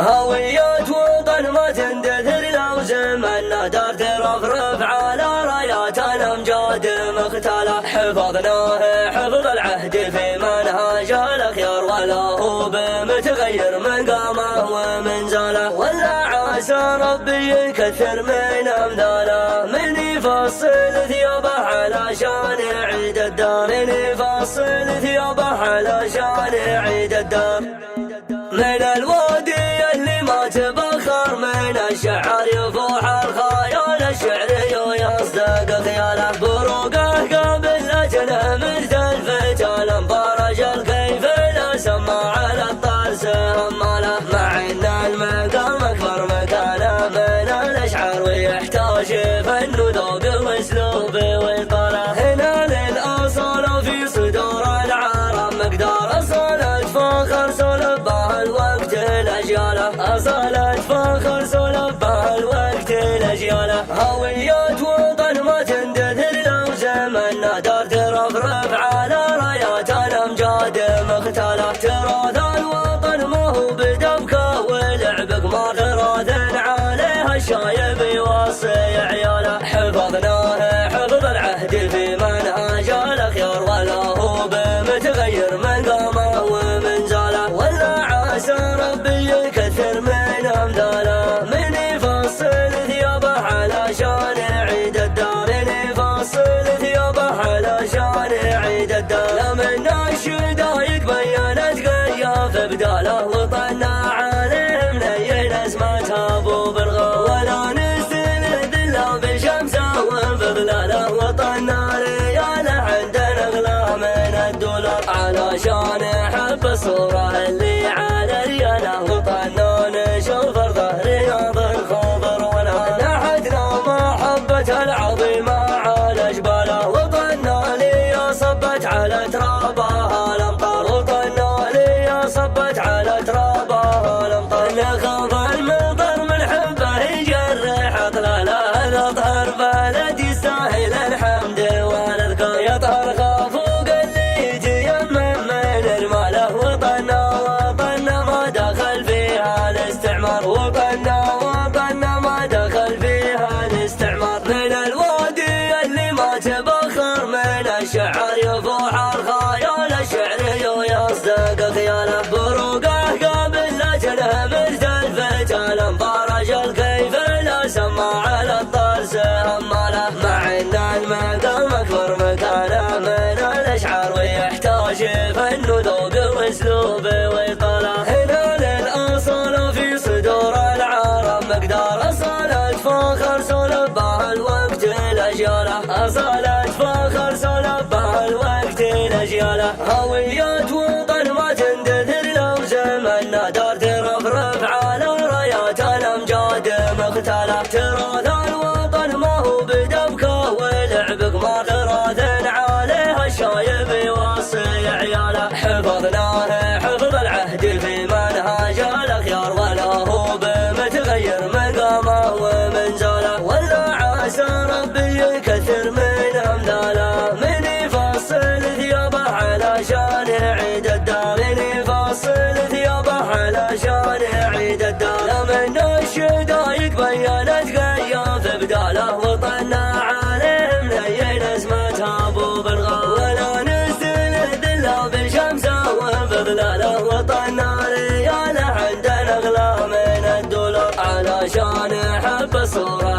هوية وطن ما تندثر لو زمنا دار ترفرف على رايات الأمجاد مختلة. حفظناه حفظ العهد في منهاج الأخيار ولا هو بمتغير من قامه ومنزله. ولا عسى ربي يكثر من أمثاله من يفصل ثيابه علشان يعيد الدار. من يفصل ثيابه علشان يعيد الدار. من الوادي اللي ما تبخر من الشعر يفوح الخيال الشعري ويصدق خياله. بروقه قابل لجنه مثل الفتال انبرج الكيف لا سمع على الطرس هماله. مع ان المقام اكبر مكانه من الاشعار ويحتاج فن وذوق واسلوب وطاله. هنا للاصاله في صدور العرب مقدار اصاله فخر سولف به الوقت الأجياله. أصالة فخر سولف به الوقت الأجياله. هوية وطن ما تندثر لو زمنا دار ترفرف على رايات الأمجاد مختلة. تراث الوطن ما هو بدبكة ولعب قمار تراث عليه الشايب يوصي عياله. حفظناه حفظ العهد في منهاج الأخيار ولا هو بمتغير من قامه ومنزله. ولا عسى ربي يكثر من أمثاله من يفصل ثيابه علشان يعيد الدار. من يفصل ثيابه علشان يعيد الدار. من الشدايق بينت قياف بداله وطنا عليه منين اسمتها ابو برغا. ولا نستند الا بالشمسه وبظلاله وطنا رياله عندنا اغلى من الدولار. علشان يحب الصوره اللي على رياله وطنا نشوف ارضه رياض الخضر ونهر. نحتنا محبة العظيمة على جباله وطنا لي صبت على ترابها الامطار. وطنا لي صبت على ترابها الامطار. نخاف المطر من حبه يجرح اطلاله. الاطهر بلد يستاهل الحمد والاذكار. يطهر خافوق اللي يتيمم من رماله. وطنا ما دخل فيها الاستعمار. وطنا ما دخل فيها الاستعمار. من الوادي اللي ما تبخر من الشعر يفوح الخيال الشعري ويصدق خياله. بروقه قابل لجنه مثل الفتال انبرج الكيف لا سمع على الطرس هماله. مع ان المقام اكبر مكانه من الاشعار ويحتاج فن وذوق واسلوب وطاله. هنا للاصاله في صدور العرب مقدار اصاله فخر سولف به الوقت الاجياله. اصاله فخر سولف به الوقت الاجياله. هوية وطن ما تندثر لو زمنا دار ترفرف على رايات الامجاد مختلة. تراث الوطن ما هو بدبكة ولعب قمار تراث عليه الشايب يوصي عياله. حفظناه حفظ العهد في منهاج الأخيار ولا هو بمتغير من قامه ومنزله. ولا عسى ربي يكثر من أمثاله من يفصل ثيابه علشان يعيد الدار. من يفصل ثيابه علشان يعيد الدار. من الشدايق بينت قياف بداله وطنا عليه منين اسمتها ابو برغا. ولا نستند الا بالشمسه وبظلاله وطنا رياله عندنا اغلى من الدولار. علشان يحب الصوره